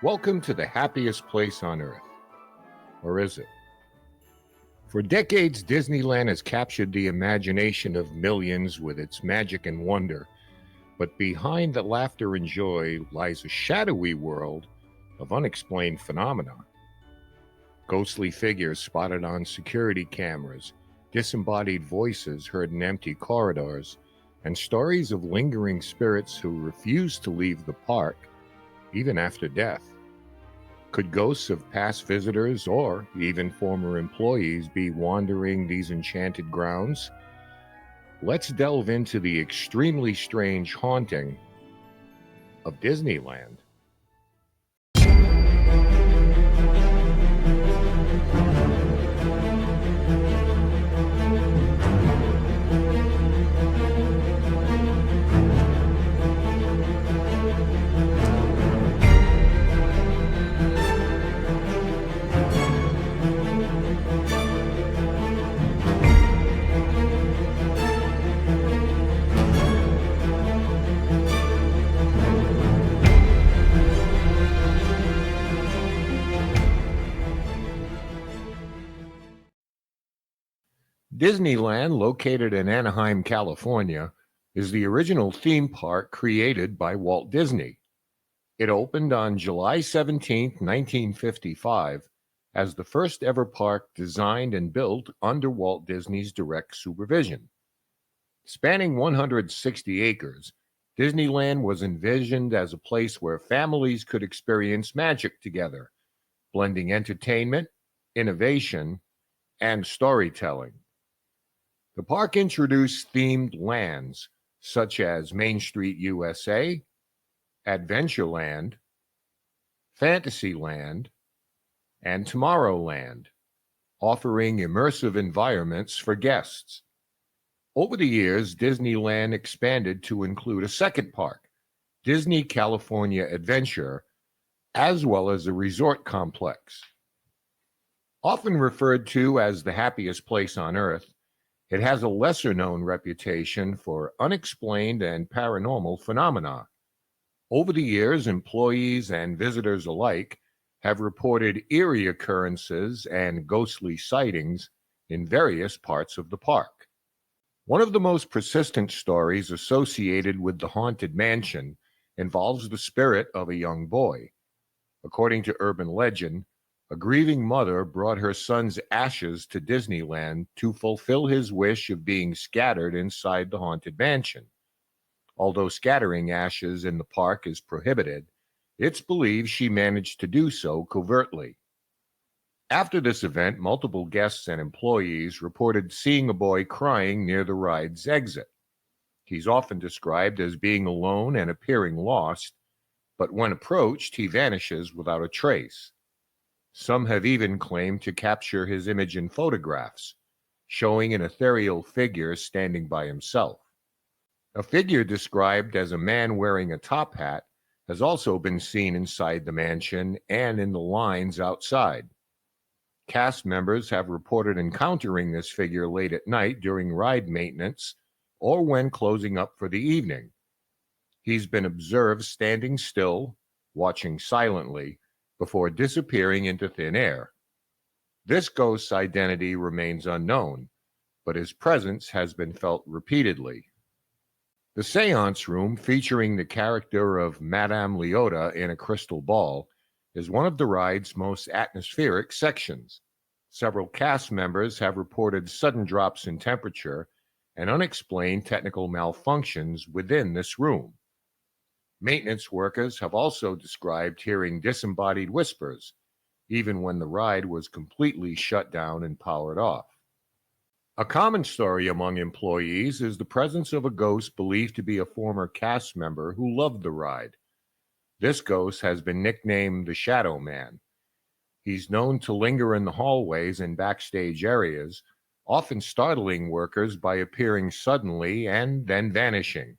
Welcome to the happiest place on earth. Or is it? For decades, Disneyland has captured the imagination of millions with its magic and wonder. But behind the laughter and joy lies a shadowy world of unexplained phenomena. Ghostly figures spotted on security cameras, disembodied voices heard in empty corridors, and stories of lingering spirits who refuse to leave the park even after death. Could ghosts of past visitors or even former employees be wandering these enchanted grounds? Let's delve into the extremely strange haunting of Disneyland. Disneyland, located in Anaheim, California, is the original theme park created by Walt Disney. It opened on July 17, 1955, as the first ever park designed and built under Walt Disney's direct supervision. Spanning 160 acres, Disneyland was envisioned as a place where families could experience magic together, blending entertainment, innovation, and storytelling. The park introduced themed lands such as Main Street USA, Adventureland, Fantasyland, and Tomorrowland, offering immersive environments for guests. Over the years, Disneyland expanded to include a second park, Disney California Adventure, as well as a resort complex. Often referred to as the happiest place on earth, it has a lesser-known reputation for unexplained and paranormal phenomena. Over the years, employees and visitors alike have reported eerie occurrences and ghostly sightings in various parts of the park. One of the most persistent stories associated with the haunted mansion involves the spirit of a young boy. According to urban legend, a grieving mother brought her son's ashes to Disneyland to fulfill his wish of being scattered inside the haunted mansion. Although scattering ashes in the park is prohibited, it's believed she managed to do so covertly. After this event, multiple guests and employees reported seeing a boy crying near the ride's exit. He's often described as being alone and appearing lost, but when approached, he vanishes without a trace. Some have even claimed to capture his image in photographs, showing an ethereal figure standing by himself. A figure described as a man wearing a top hat has also been seen inside the mansion and in the lines outside. Cast members have reported encountering this figure late at night during ride maintenance or when closing up for the evening. He's been observed standing still, watching silently, before disappearing into thin air. This ghost's identity remains unknown, but his presence has been felt repeatedly. The Seance Room, featuring the character of Madame Leota in a crystal ball, is one of the ride's most atmospheric sections. Several cast members have reported sudden drops in temperature and unexplained technical malfunctions within this room. Maintenance workers have also described hearing disembodied whispers, even when the ride was completely shut down and powered off. A common story among employees is the presence of a ghost believed to be a former cast member who loved the ride. This ghost has been nicknamed the Shadow Man. He's known to linger in the hallways and backstage areas, often startling workers by appearing suddenly and then vanishing.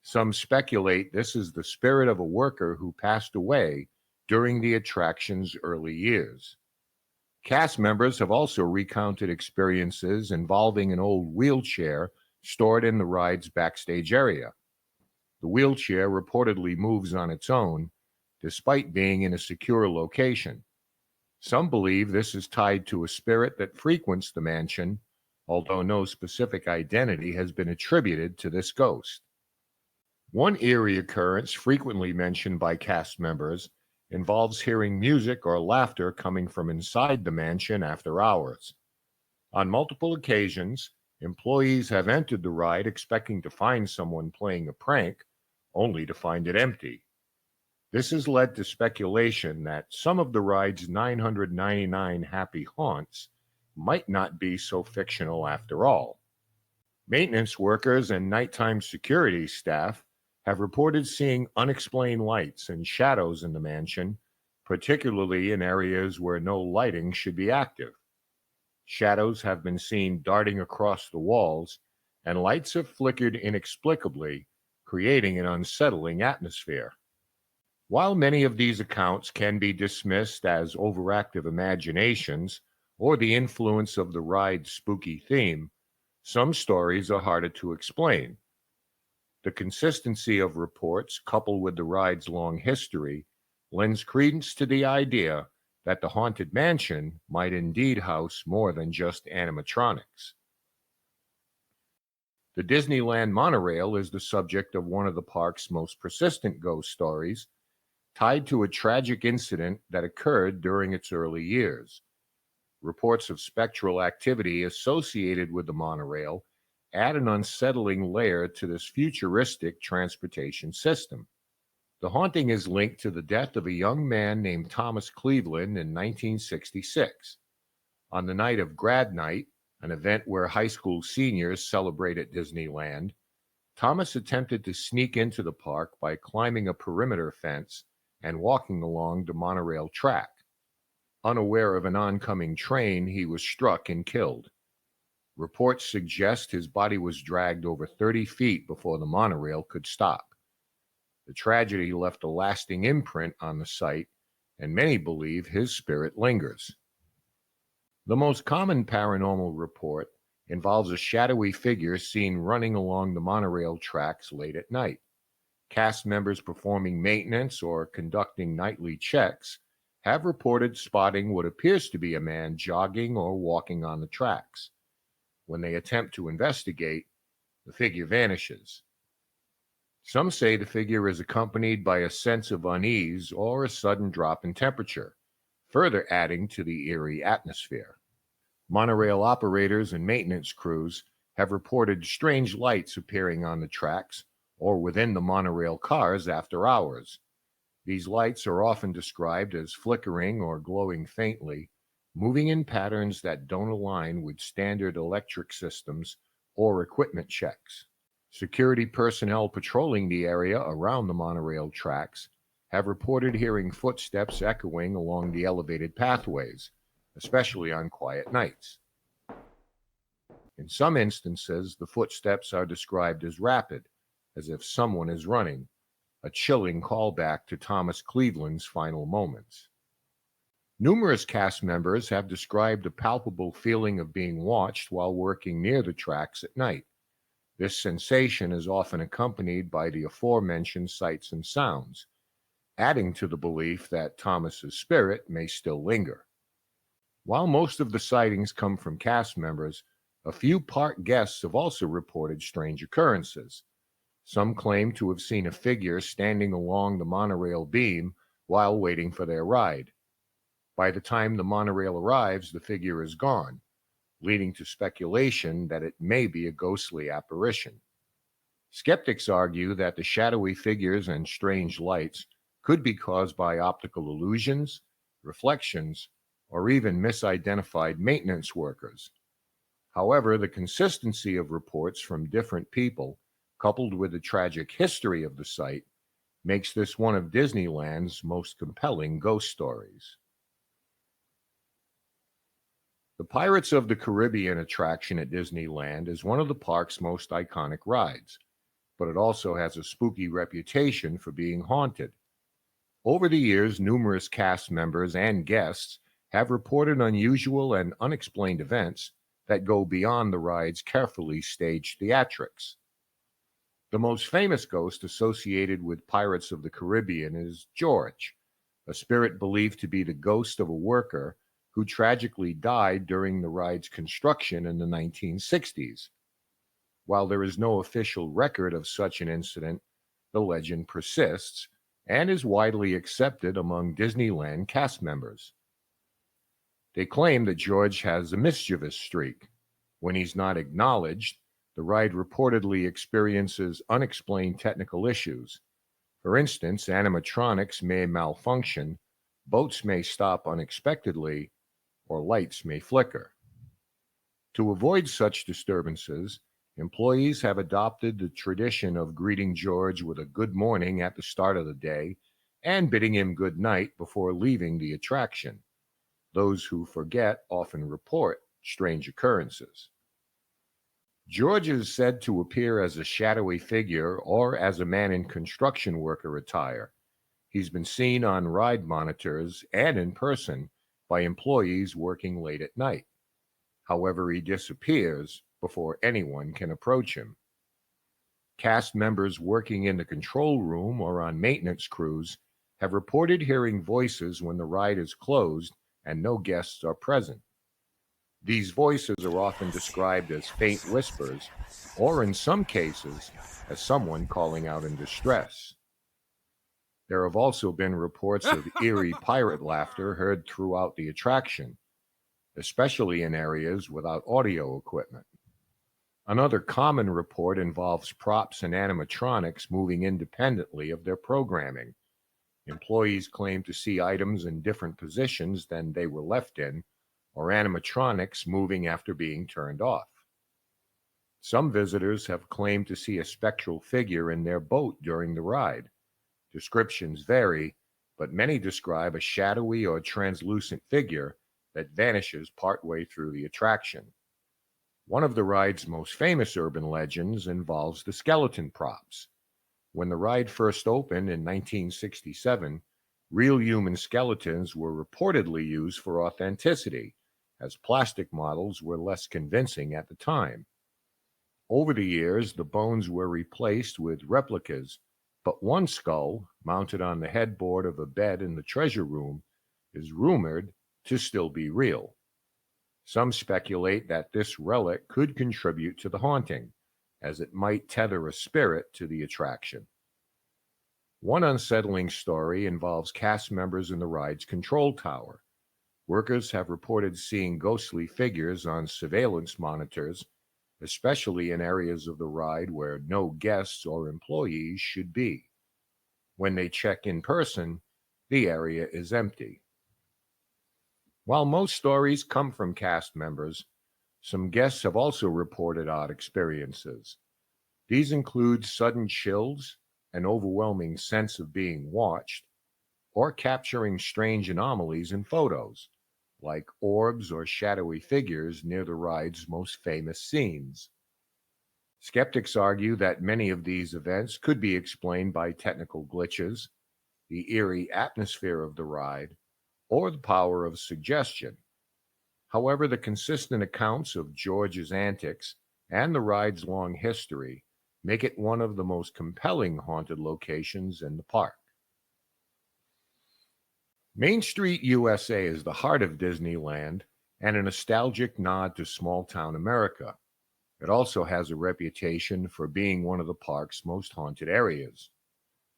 Some speculate this is the spirit of a worker who passed away during the attraction's early years. Cast members have also recounted experiences involving an old wheelchair stored in the ride's backstage area. The wheelchair reportedly moves on its own, despite being in a secure location. Some believe this is tied to a spirit that frequents the mansion, although no specific identity has been attributed to this ghost. One eerie occurrence frequently mentioned by cast members involves hearing music or laughter coming from inside the mansion after hours. On multiple occasions, employees have entered the ride expecting to find someone playing a prank, only to find it empty. This has led to speculation that some of the ride's 999 happy haunts might not be so fictional after all. Maintenance workers and nighttime security staff have reported seeing unexplained lights and shadows in the mansion, particularly in areas where no lighting should be active. Shadows have been seen darting across the walls, and lights have flickered inexplicably, creating an unsettling atmosphere. While many of these accounts can be dismissed as overactive imaginations or the influence of the ride's spooky theme, some stories are harder to explain. The consistency of reports, coupled with the ride's long history, lends credence to the idea that the haunted mansion might indeed house more than just animatronics. The Disneyland monorail is the subject of one of the park's most persistent ghost stories, tied to a tragic incident that occurred during its early years. Reports of spectral activity associated with the monorail add an unsettling layer to this futuristic transportation system. The haunting is linked to the death of a young man named Thomas Cleveland in 1966. On the night of Grad Night, an event where high school seniors celebrate at Disneyland, Thomas attempted to sneak into the park by climbing a perimeter fence and walking along the monorail track. Unaware of an oncoming train, he was struck and killed. Reports suggest his body was dragged over 30 feet before the monorail could stop. The tragedy left a lasting imprint on the site, and many believe his spirit lingers. The most common paranormal report involves a shadowy figure seen running along the monorail tracks late at night. Cast members performing maintenance or conducting nightly checks have reported spotting what appears to be a man jogging or walking on the tracks. When they attempt to investigate, the figure vanishes. Some say the figure is accompanied by a sense of unease or a sudden drop in temperature, further adding to the eerie atmosphere. Monorail operators and maintenance crews have reported strange lights appearing on the tracks or within the monorail cars after hours. These lights are often described as flickering or glowing faintly, moving in patterns that don't align with standard electric systems or equipment checks. Security personnel patrolling the area around the monorail tracks have reported hearing footsteps echoing along the elevated pathways, especially on quiet nights. In some instances, the footsteps are described as rapid, as if someone is running, a chilling callback to Thomas Cleveland's final moments. Numerous cast members have described a palpable feeling of being watched while working near the tracks at night. This sensation is often accompanied by the aforementioned sights and sounds, adding to the belief that Thomas's spirit may still linger. While most of the sightings come from cast members, a few park guests have also reported strange occurrences. Some claim to have seen a figure standing along the monorail beam while waiting for their ride. By the time the monorail arrives, the figure is gone, leading to speculation that it may be a ghostly apparition. Skeptics argue that the shadowy figures and strange lights could be caused by optical illusions, reflections, or even misidentified maintenance workers. However, the consistency of reports from different people, coupled with the tragic history of the site, makes this one of Disneyland's most compelling ghost stories. The Pirates of the Caribbean attraction at Disneyland is one of the park's most iconic rides, but it also has a spooky reputation for being haunted. Over the years, numerous cast members and guests have reported unusual and unexplained events that go beyond the ride's carefully staged theatrics. The most famous ghost associated with Pirates of the Caribbean is George, a spirit believed to be the ghost of a worker who tragically died during the ride's construction in the 1960s. While there is no official record of such an incident, the legend persists and is widely accepted among Disneyland cast members. They claim that George has a mischievous streak. When he's not acknowledged, the ride reportedly experiences unexplained technical issues. For instance, animatronics may malfunction, boats may stop unexpectedly, or lights may flicker. To avoid such disturbances, employees have adopted the tradition of greeting George with a good morning at the start of the day and bidding him good night before leaving the attraction. Those who forget often report strange occurrences. George is said to appear as a shadowy figure or as a man in construction worker attire. He's been seen on ride monitors and in person by employees working late at night. However, he disappears before anyone can approach him. Cast members working in the control room or on maintenance crews have reported hearing voices when the ride is closed and no guests are present. These voices are often described as faint whispers, or in some cases, as someone calling out in distress. There have also been reports of eerie pirate laughter heard throughout the attraction, especially in areas without audio equipment. Another common report involves props and animatronics moving independently of their programming. Employees claim to see items in different positions than they were left in, or animatronics moving after being turned off. Some visitors have claimed to see a spectral figure in their boat during the ride. Descriptions vary, but many describe a shadowy or translucent figure that vanishes partway through the attraction. One of the ride's most famous urban legends involves the skeleton props. When the ride first opened in 1967, real human skeletons were reportedly used for authenticity, as plastic models were less convincing at the time. Over the years, the bones were replaced with replicas, but one skull, mounted on the headboard of a bed in the treasure room, is rumored to still be real. Some speculate that this relic could contribute to the haunting, as it might tether a spirit to the attraction. One unsettling story involves cast members in the ride's control tower. Workers have reported seeing ghostly figures on surveillance monitors, especially in areas of the ride where no guests or employees should be. When they check in person, the area is empty. While most stories come from cast members, some guests have also reported odd experiences. These include sudden chills, an overwhelming sense of being watched, or capturing strange anomalies in photos, like orbs or shadowy figures near the ride's most famous scenes. Skeptics argue that many of these events could be explained by technical glitches, the eerie atmosphere of the ride, or the power of suggestion. However, the consistent accounts of George's antics and the ride's long history make it one of the most compelling haunted locations in the park. Main Street, USA is the heart of Disneyland and a nostalgic nod to small-town America. It also has a reputation for being one of the park's most haunted areas.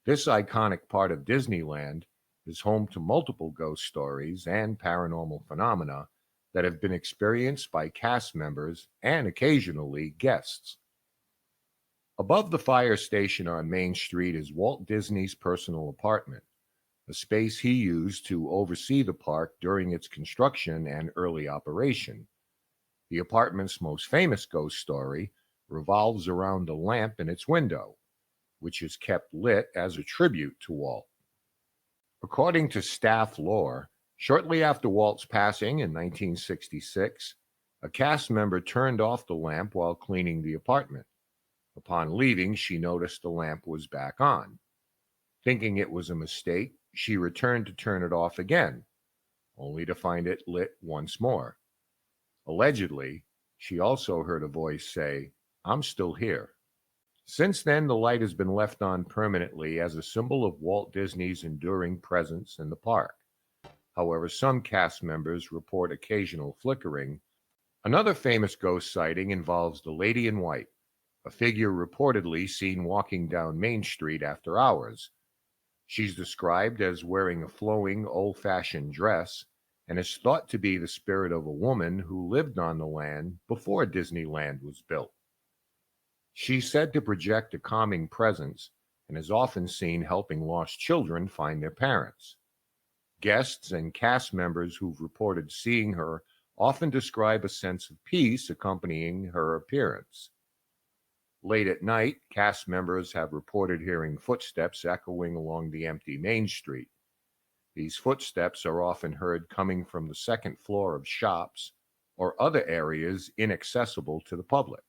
This iconic part of Disneyland is home to multiple ghost stories and paranormal phenomena that have been experienced by cast members and occasionally guests. Above the fire station on Main Street is Walt Disney's personal apartment, a space he used to oversee the park during its construction and early operation. The apartment's most famous ghost story revolves around a lamp in its window, which is kept lit as a tribute to Walt. According to staff lore, shortly after Walt's passing in 1966, a cast member turned off the lamp while cleaning the apartment. Upon leaving, she noticed the lamp was back on. Thinking it was a mistake, she returned to turn it off again, only to find it lit once more. Allegedly, she also heard a voice say, "I'm still here." Since then, the light has been left on permanently as a symbol of Walt Disney's enduring presence in the park. However, some cast members report occasional flickering. Another famous ghost sighting involves the Lady in White, a figure reportedly seen walking down Main Street after hours. She's described as wearing a flowing, old-fashioned dress and is thought to be the spirit of a woman who lived on the land before Disneyland was built. She's said to project a calming presence and is often seen helping lost children find their parents. Guests and cast members who've reported seeing her often describe a sense of peace accompanying her appearance. Late at night, cast members have reported hearing footsteps echoing along the empty Main Street. These footsteps are often heard coming from the second floor of shops or other areas inaccessible to the public.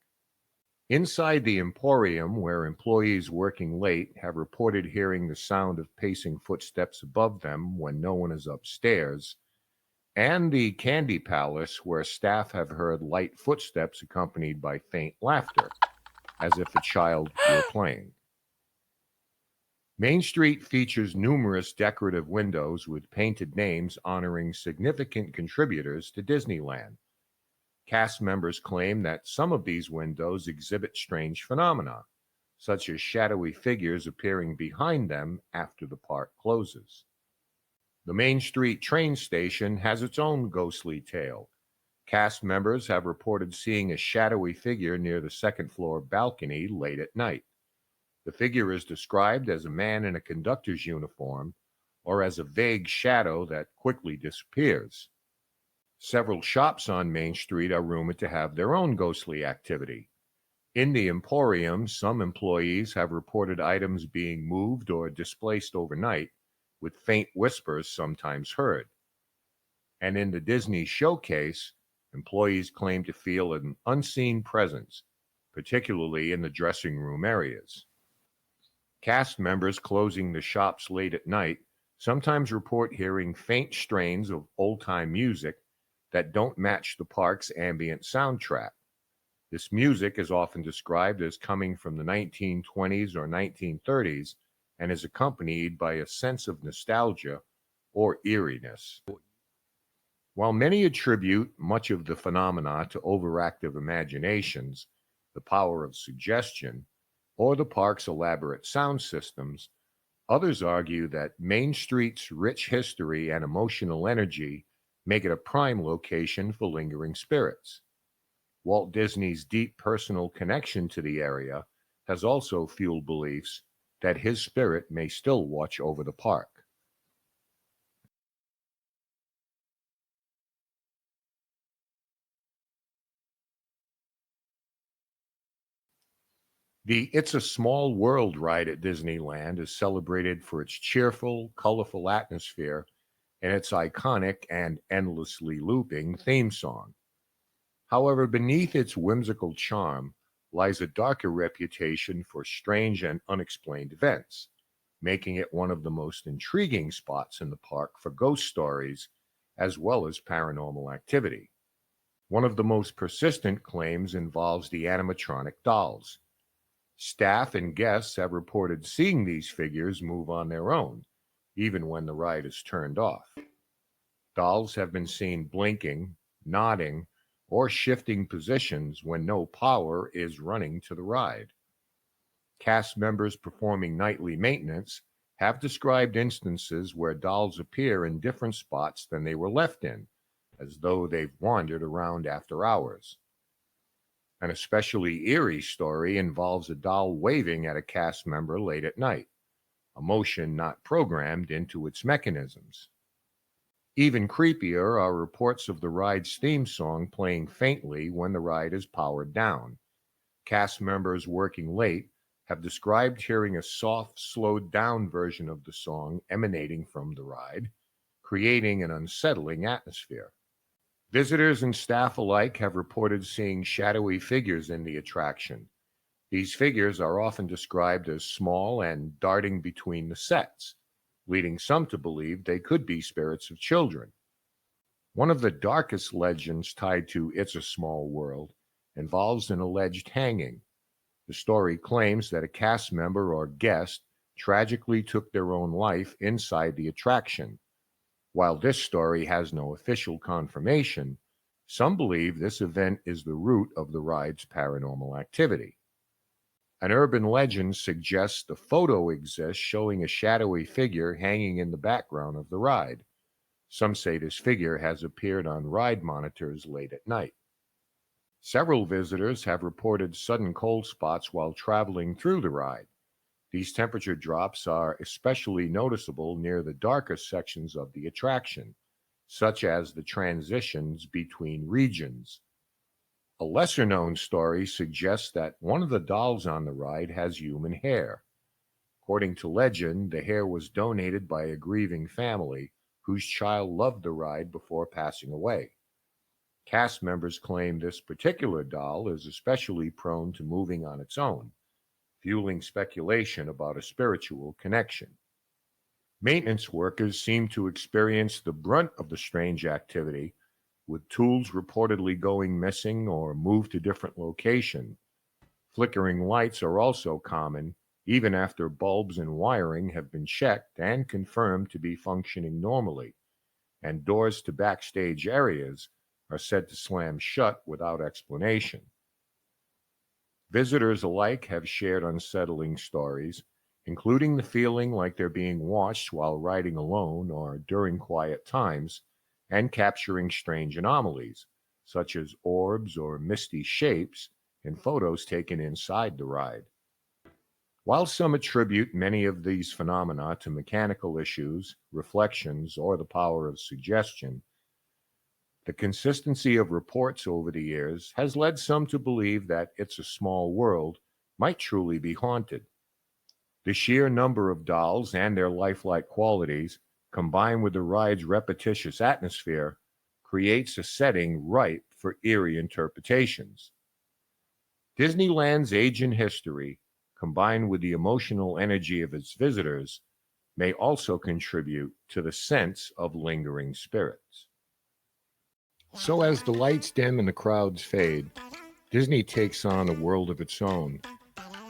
Inside the Emporium, where employees working late have reported hearing the sound of pacing footsteps above them when no one is upstairs, and the Candy Palace, where staff have heard light footsteps accompanied by faint laughter, as if a child were playing. Main Street features numerous decorative windows with painted names honoring significant contributors to Disneyland. Cast members claim that some of these windows exhibit strange phenomena, such as shadowy figures appearing behind them after the park closes. The Main Street train station has its own ghostly tale. Cast members have reported seeing a shadowy figure near the second floor balcony late at night. The figure is described as a man in a conductor's uniform or as a vague shadow that quickly disappears. Several shops on Main Street are rumored to have their own ghostly activity. In the Emporium, some employees have reported items being moved or displaced overnight, with faint whispers sometimes heard. And in the Disney Showcase, employees claim to feel an unseen presence, particularly in the dressing room areas. Cast members closing the shops late at night sometimes report hearing faint strains of old-time music that don't match the park's ambient soundtrack. This music is often described as coming from the 1920s or 1930s and is accompanied by a sense of nostalgia or eeriness. While many attribute much of the phenomena to overactive imaginations, the power of suggestion, or the park's elaborate sound systems, others argue that Main Street's rich history and emotional energy make it a prime location for lingering spirits. Walt Disney's deep personal connection to the area has also fueled beliefs that his spirit may still watch over the park. The It's a Small World ride at Disneyland is celebrated for its cheerful, colorful atmosphere and its iconic and endlessly looping theme song. However, beneath its whimsical charm lies a darker reputation for strange and unexplained events, making it one of the most intriguing spots in the park for ghost stories as well as paranormal activity. One of the most persistent claims involves the animatronic dolls. Staff and guests have reported seeing these figures move on their own, even when the ride is turned off. Dolls have been seen blinking, nodding, or shifting positions when no power is running to the ride. Cast members performing nightly maintenance have described instances where dolls appear in different spots than they were left in, as though they've wandered around after hours. An especially eerie story involves a doll waving at a cast member late at night, a motion not programmed into its mechanisms. Even creepier are reports of the ride's theme song playing faintly when the ride is powered down. Cast members working late have described hearing a soft, slowed-down version of the song emanating from the ride, creating an unsettling atmosphere. Visitors and staff alike have reported seeing shadowy figures in the attraction. These figures are often described as small and darting between the sets, leading some to believe they could be spirits of children. One of the darkest legends tied to It's a Small World involves an alleged hanging. The story claims that a cast member or guest tragically took their own life inside the attraction. While this story has no official confirmation, some believe this event is the root of the ride's paranormal activity. An urban legend suggests a photo exists showing a shadowy figure hanging in the background of the ride. Some say this figure has appeared on ride monitors late at night. Several visitors have reported sudden cold spots while traveling through the ride. These temperature drops are especially noticeable near the darker sections of the attraction, such as the transitions between regions. A lesser-known story suggests that one of the dolls on the ride has human hair. According to legend, the hair was donated by a grieving family whose child loved the ride before passing away. Cast members claim this particular doll is especially prone to moving on its own, fueling speculation about a spiritual connection. Maintenance workers seem to experience the brunt of the strange activity, with tools reportedly going missing or moved to different location. Flickering lights are also common, even after bulbs and wiring have been checked and confirmed to be functioning normally, and doors to backstage areas are said to slam shut without explanation. Visitors alike have shared unsettling stories, including the feeling like they're being watched while riding alone or during quiet times, and capturing strange anomalies, such as orbs or misty shapes, in photos taken inside the ride. While some attribute many of these phenomena to mechanical issues, reflections, or the power of suggestion, the consistency of reports over the years has led some to believe that It's a Small World might truly be haunted. The sheer number of dolls and their lifelike qualities, combined with the ride's repetitious atmosphere, creates a setting ripe for eerie interpretations. Disneyland's age and history, combined with the emotional energy of its visitors, may also contribute to the sense of lingering spirits. So, as the lights dim and the crowds fade, Disney takes on a world of its own,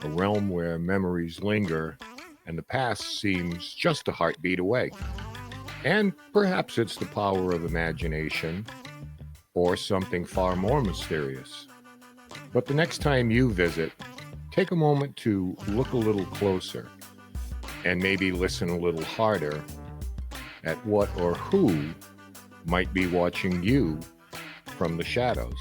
a realm where memories linger and the past seems just a heartbeat away. And perhaps it's the power of imagination or something far more mysterious. But the next time you visit, take a moment to look a little closer and maybe listen a little harder at what or who might be watching you from the shadows.